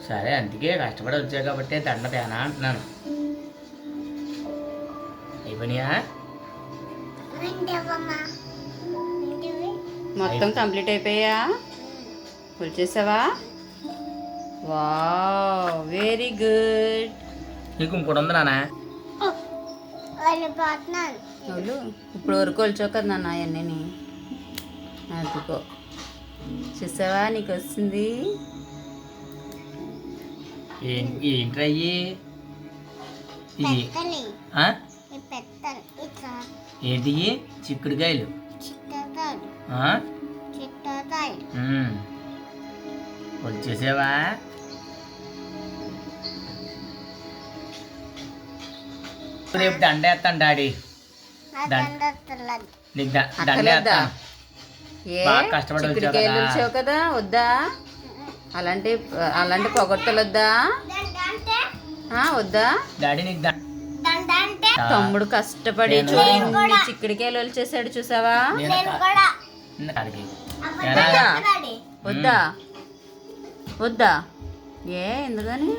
సరే అందుకే కష్టపడి వచ్చావు కాబట్టి దండ తేనా అంటున్నాను. అయిపోయినాయా? మొత్తం కంప్లీట్ అయిపోయా? ఫుల్ చేసావా? Wow, very good. నీకు ఇంకోటి ఉంది నాన్న. ఇప్పుడు వరకు వచ్చావు కదా నాన్న అవన్నీ. అదిగో చూసావా, నీకు వస్తుంది. ఏంట్రా ఏంటి చిక్కుడుకాయలు? వచ్చేసావా? రేపు దండ వేస్తాను డాడీ. నీకు దండ వేస్తాను. బాగా కష్టపడి వచ్చావు కదా, వద్దా? అలాంటి పొగడ్తలు వద్దా? వద్దా డాడీ? నీకు తమ్ముడు కష్టపడి చిక్కుడికాయలు వచ్చేసాడు చూసావా? వద్దా వద్దా? ఎందుకని?